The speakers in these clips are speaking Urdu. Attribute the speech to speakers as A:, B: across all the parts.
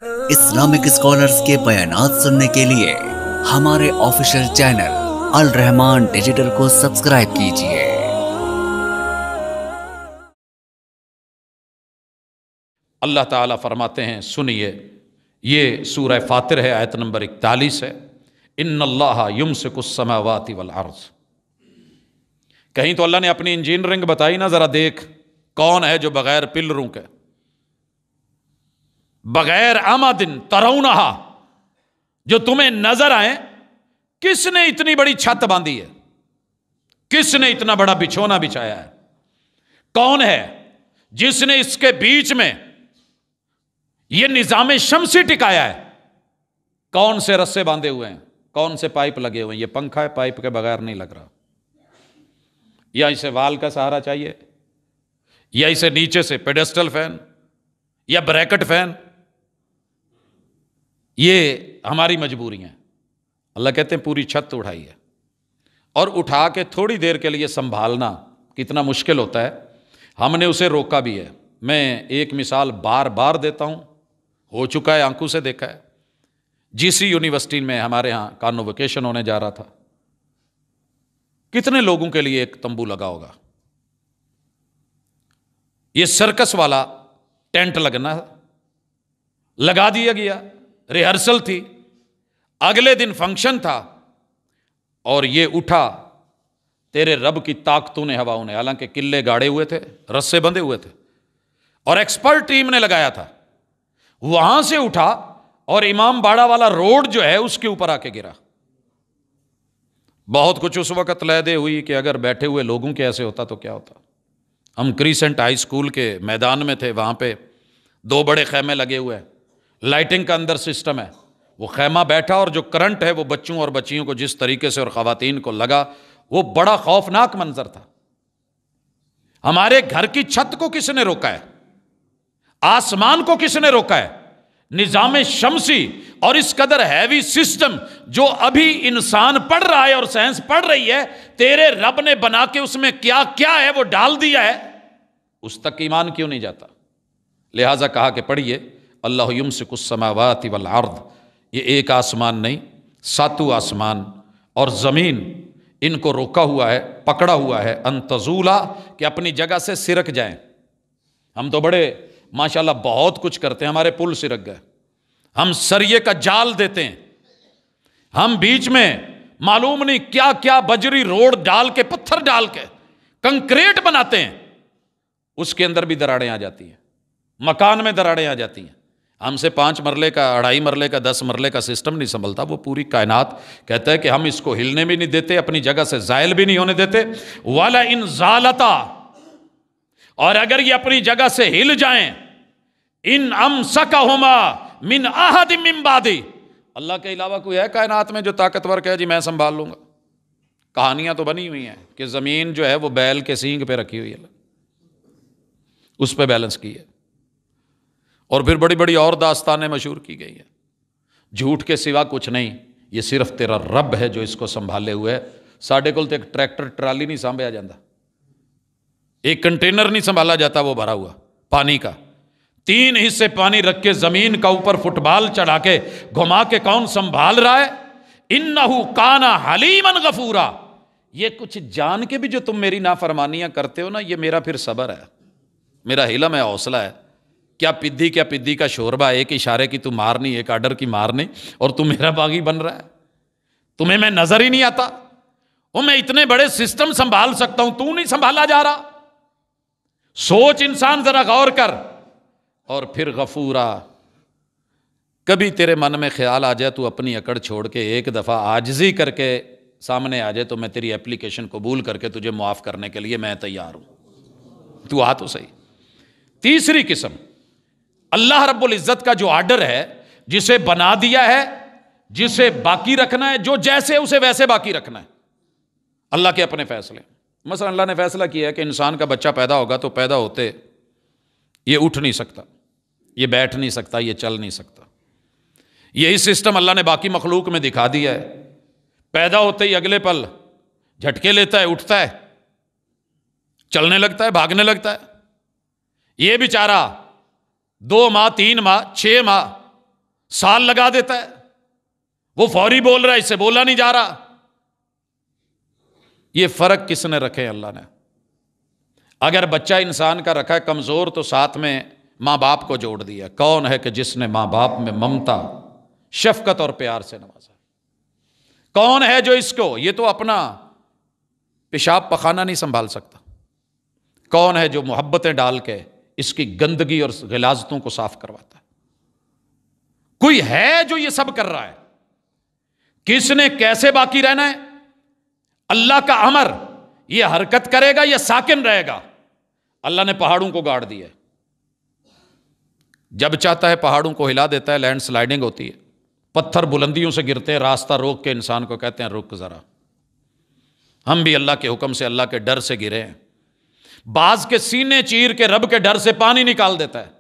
A: اسلامک اسکالرز کے بیانات سننے کے لیے ہمارے آفیشیل چینل الرحمان ڈیجیٹل کو سبسکرائب کیجیے۔
B: اللہ تعالیٰ فرماتے ہیں، سنیے، یہ سورہ فاطر ہے، آیت نمبر 41 ہے، ان اللہ یمسک السماوات والارض۔ کہیں تو اللہ نے اپنی انجینئرنگ بتائی نا، ذرا دیکھ کون ہے جو بغیر پلروں کے، بغیر عمد ترونہا، جو تمہیں نظر آئیں۔ کس نے اتنی بڑی چھت باندھی ہے؟ کس نے اتنا بڑا بچھونا بچھایا ہے؟ کون ہے جس نے اس کے بیچ میں یہ نظام شمسی ٹکایا ہے؟ کون سے رسے باندھے ہوئے ہیں؟ کون سے پائپ لگے ہوئے ہیں؟ یہ پنکھا ہے، پائپ کے بغیر نہیں لگ رہا، یا اسے وال کا سہارا چاہیے، یا اسے نیچے سے پیڈسٹل فین یا بریکٹ فین۔ یہ ہماری مجبوری ہیں۔ اللہ کہتے ہیں پوری چھت اٹھائی ہے، اور اٹھا کے تھوڑی دیر کے لیے سنبھالنا کتنا مشکل ہوتا ہے۔ ہم نے اسے روکا بھی ہے۔ میں ایک مثال بار بار دیتا ہوں، ہو چکا ہے، آنکھوں سے دیکھا ہے۔ جی یونیورسٹی میں ہمارے ہاں کانووکیشن ہونے جا رہا تھا، کتنے لوگوں کے لیے ایک تمبو لگا ہوگا؟ یہ سرکس والا ٹینٹ لگا دیا گیا، ریہرسل تھی، اگلے دن فنکشن تھا، اور یہ اٹھا، تیرے رب کی طاقتوں نے، ہواؤں نے، حالانکہ قلعے گاڑے ہوئے تھے، رسے بندھے ہوئے تھے، اور ایکسپرٹ ٹیم نے لگایا تھا، وہاں سے اٹھا اور امام باڑہ والا روڈ جو ہے اس کے اوپر آ کے گرا۔ بہت کچھ اس وقت لہدے ہوئی کہ اگر بیٹھے ہوئے لوگوں کے ایسے ہوتا تو کیا ہوتا۔ ہم کریسنٹ ہائی اسکول کے میدان میں تھے، وہاں پہ 2 بڑے خیمے لگے ہوئے ہیں، لائٹنگ کا اندر سسٹم ہے۔ وہ خیمہ بیٹھا، اور جو کرنٹ ہے وہ بچوں اور بچیوں کو جس طریقے سے اور خواتین کو لگا، وہ بڑا خوفناک منظر تھا۔ ہمارے گھر کی چھت کو کس نے روکا ہے؟ آسمان کو کس نے روکا ہے؟ نظام شمسی اور اس قدر ہیوی سسٹم جو ابھی انسان پڑھ رہا ہے اور سائنس پڑھ رہی ہے، تیرے رب نے بنا کے اس میں کیا کیا ہے وہ ڈال دیا ہے، اس تک ایمان کیوں نہیں جاتا؟ لہٰذا کہا کہ پڑھیے، اللہ یمسک السماوات والارض، یہ ایک آسمان نہیں، 7 آسمان اور زمین، ان کو روکا ہوا ہے، پکڑا ہوا ہے، ان تزولا، کہ اپنی جگہ سے سرک جائیں۔ ہم تو بڑے ماشاءاللہ بہت کچھ کرتے ہیں، ہمارے پل سرک گئے، ہم سریے کا جال دیتے ہیں، ہم بیچ میں معلوم نہیں کیا کیا بجری روڈ ڈال کے، پتھر ڈال کے کنکریٹ بناتے ہیں، اس کے اندر بھی دراڑیں آ جاتی ہیں، مکان میں دراڑیں آ جاتی ہیں۔ ہم سے 5 مرلے کا، 2.5 مرلے کا، 10 مرلے کا سسٹم نہیں سنبھلتا۔ وہ پوری کائنات کہتا ہے کہ ہم اس کو ہلنے بھی نہیں دیتے، اپنی جگہ سے زائل بھی نہیں ہونے دیتے۔ والا ان زالتا، اور اگر یہ اپنی جگہ سے ہل جائیں، ان امسکہما من احد من بعدی، اللہ کے علاوہ کوئی ہے کائنات میں جو طاقتور کہے جی میں سنبھال لوں گا؟ کہانیاں تو بنی ہوئی ہیں کہ زمین جو ہے وہ بیل کے سینگ پہ رکھی ہوئی ہے، اس پہ بیلنس کی ہے، اور پھر بڑی بڑی اور داستانیں مشہور کی گئی ہیں۔ جھوٹ کے سوا کچھ نہیں، یہ صرف تیرا رب ہے جو اس کو سنبھالے ہوئے ہے۔ ساڈے کول تو ایک ٹریکٹر ٹرالی نہیں سنبھایا جاتا، ایک کنٹینر نہیں سنبھالا جاتا وہ بھرا ہوا پانی کا، 3 حصے پانی رکھ کے زمین کا اوپر فٹ بال چڑھا کے گھما کے کون سنبھال رہا ہے؟ انہ کان حلیما غفورا۔ یہ کچھ جان کے بھی جو تم میری نافرمانیاں کرتے ہو نا، یہ میرا پھر صبر ہے، میرا حلم ہے، حوصلہ ہے۔ کیا پدی کا شوربہ، ایک اشارے کی تو مارنی، ایک آرڈر کی مارنی، اور تو میرا باغی بن رہا ہے؟ تمہیں میں نظر ہی نہیں آتا؟ میں اتنے بڑے سسٹم سنبھال سکتا ہوں، تو نہیں سنبھالا جا رہا؟ سوچ انسان، ذرا غور کر۔ اور پھر غفورا، کبھی تیرے من میں خیال آ جائے تو اپنی اکڑ چھوڑ کے ایک دفعہ عاجزی کر کے سامنے آ جائے، تو میں تیری اپلیکیشن قبول کر کے تجھے معاف کرنے کے لیے میں تیار ہوں، تو آ تو صحیح۔ تیسری قسم، اللہ رب العزت کا جو آرڈر ہے، جسے بنا دیا ہے، جسے باقی رکھنا ہے، جو جیسے اسے ویسے باقی رکھنا ہے، اللہ کے اپنے فیصلے۔ مثلا اللہ نے فیصلہ کیا ہے کہ انسان کا بچہ پیدا ہوگا تو پیدا ہوتے یہ اٹھ نہیں سکتا، یہ بیٹھ نہیں سکتا، یہ چل نہیں سکتا۔ یہی سسٹم اللہ نے باقی مخلوق میں دکھا دیا ہے، پیدا ہوتے ہی اگلے پل جھٹکے لیتا ہے، اٹھتا ہے، چلنے لگتا ہے، بھاگنے لگتا ہے۔ یہ بیچارہ 2 ماہ، 3 ماہ، 6 ماہ سال لگا دیتا ہے، وہ فوری بول رہا ہے، اس سے بولا نہیں جا رہا۔ یہ فرق کس نے رکھے؟ اللہ نے۔ اگر بچہ انسان کا رکھا ہے کمزور تو ساتھ میں ماں باپ کو جوڑ دیا۔ کون ہے کہ جس نے ماں باپ میں ممتا، شفقت اور پیار سے نوازا؟ کون ہے جو اس کو، یہ تو اپنا پیشاب پخانہ نہیں سنبھال سکتا، کون ہے جو محبتیں ڈال کے اس کی گندگی اور غلاظتوں کو صاف کرواتا ہے؟ کوئی ہے جو یہ سب کر رہا ہے؟ کس نے کیسے باقی رہنا ہے؟ اللہ کا امر، یہ حرکت کرے گا یا ساکن رہے گا؟ اللہ نے پہاڑوں کو گاڑ دیا ہے، جب چاہتا ہے پہاڑوں کو ہلا دیتا ہے، لینڈ سلائیڈنگ ہوتی ہے، پتھر بلندیوں سے گرتے ہیں، راستہ روک کے انسان کو کہتے ہیں رک ذرا۔ ہم بھی اللہ کے حکم سے، اللہ کے ڈر سے گرے ہیں۔ بعض کے سینے چیر کے رب کے ڈر سے پانی نکال دیتا ہے۔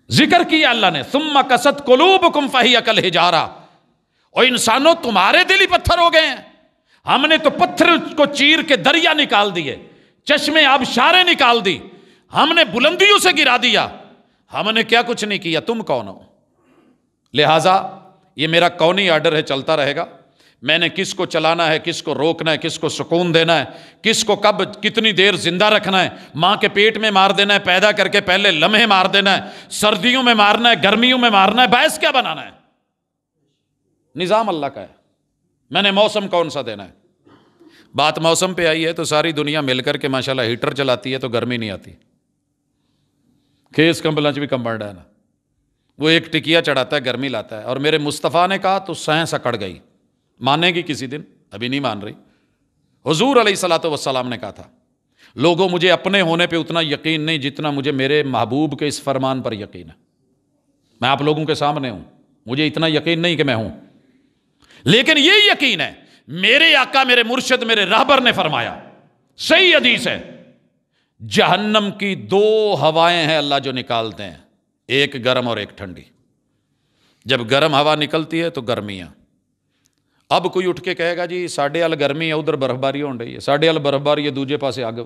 B: ذکر کیا اللہ نے، ثم قست قلوبکم فہی کالحجارہ، اور انسانوں تمہارے دل ہی پتھر ہو گئے ہیں۔ ہم نے تو پتھر کو چیر کے دریا نکال دیے، چشمے آبشاریں نکال دی، ہم نے بلندیوں سے گرا دیا، ہم نے کیا کچھ نہیں کیا، تم کون ہو؟ لہٰذا یہ میرا کونی آرڈر ہے، چلتا رہے گا۔ میں نے کس کو چلانا ہے، کس کو روکنا ہے، کس کو سکون دینا ہے، کس کو کب کتنی دیر زندہ رکھنا ہے، ماں کے پیٹ میں مار دینا ہے، پیدا کر کے پہلے لمحے مار دینا ہے، سردیوں میں مارنا ہے، گرمیوں میں مارنا ہے، باعث کیا بنانا ہے؟ نظام اللہ کا ہے۔ میں نے موسم کون سا دینا ہے؟ بات موسم پہ آئی ہے تو ساری دنیا مل کر کے ماشاءاللہ ہیٹر چلاتی ہے تو گرمی نہیں آتی۔ کھیس کمبلانچ بھی کم بڑھ ہے نا، وہ ایک ٹکیا چڑھاتا ہے گرمی لاتا ہے۔ اور میرے مصطفیٰ نے کہا تو سائنس اکڑ گئی، مانے گی کسی دن، ابھی نہیں مان رہی۔ حضور علیہ الصلوۃ والسلام نے کہا تھا، لوگوں مجھے اپنے ہونے پہ اتنا یقین نہیں جتنا مجھے میرے محبوب کے اس فرمان پر یقین ہے۔ میں آپ لوگوں کے سامنے ہوں، مجھے اتنا یقین نہیں کہ میں ہوں، لیکن یہ یقین ہے میرے آقا، میرے مرشد، میرے راہبر نے فرمایا، صحیح حدیث ہے، جہنم کی دو ہوائیں ہیں اللہ جو نکالتے ہیں، ایک گرم اور ایک ٹھنڈی۔ جب گرم ہوا نکلتی ہے تو گرمیاں، اب کوئی اٹھ کے کہے گا جی ساڈے ال گرمی ہے، ادھر برف باری ہو رہی ہے، ساڈے ال برف باری ہے، دوجے پاسے آگ۔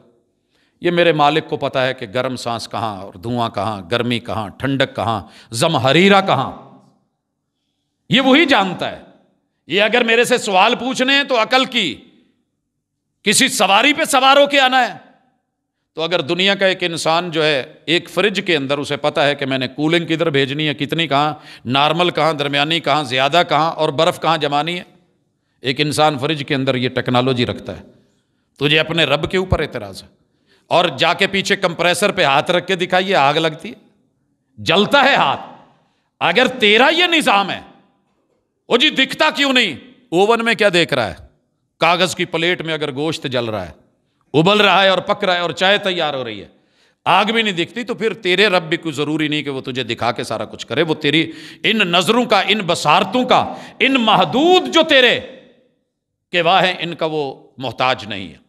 B: یہ میرے مالک کو پتا ہے کہ گرم سانس کہاں اور دھواں کہاں، گرمی کہاں، ٹھنڈک کہاں، زمہریرہ کہاں، یہ وہی جانتا ہے۔ یہ اگر میرے سے سوال پوچھنے ہیں تو عقل کی، کسی سواری پہ سوار ہو کے آنا ہے تو اگر دنیا کا ایک انسان جو ہے ایک فریج کے اندر اسے پتا ہے کہ میں نے کولنگ کدھر بھیجنی ہے، کتنی کہاں، نارمل کہاں، درمیانی کہاں، زیادہ کہاں، اور برف کہاں جمانی ہے، ایک انسان فریج کے اندر یہ ٹیکنالوجی رکھتا ہے۔ تجھے اپنے رب کے اوپر اعتراض ہے؟ اور جا کے پیچھے کمپریسر پہ ہاتھ رکھ کے دکھائیے، آگ لگتی ہے، جلتا ہے ہاتھ۔ اگر تیرا یہ نظام ہے، وہ جی دکھتا کیوں نہیں؟ اوون میں کیا دیکھ رہا ہے؟ کاغذ کی پلیٹ میں اگر گوشت جل رہا ہے، ابل رہا ہے اور پک رہا ہے اور چائے تیار ہو رہی ہے، آگ بھی نہیں دکھتی، تو پھر تیرے رب بھی کوئی ضروری نہیں کہ وہ تجھے دکھا کے سارا کچھ کرے۔ وہ تیری ان نظروں کا، ان بصارتوں کا، ان محدود جو تیرے کے واہ ہیں، ان کا وہ محتاج نہیں ہے۔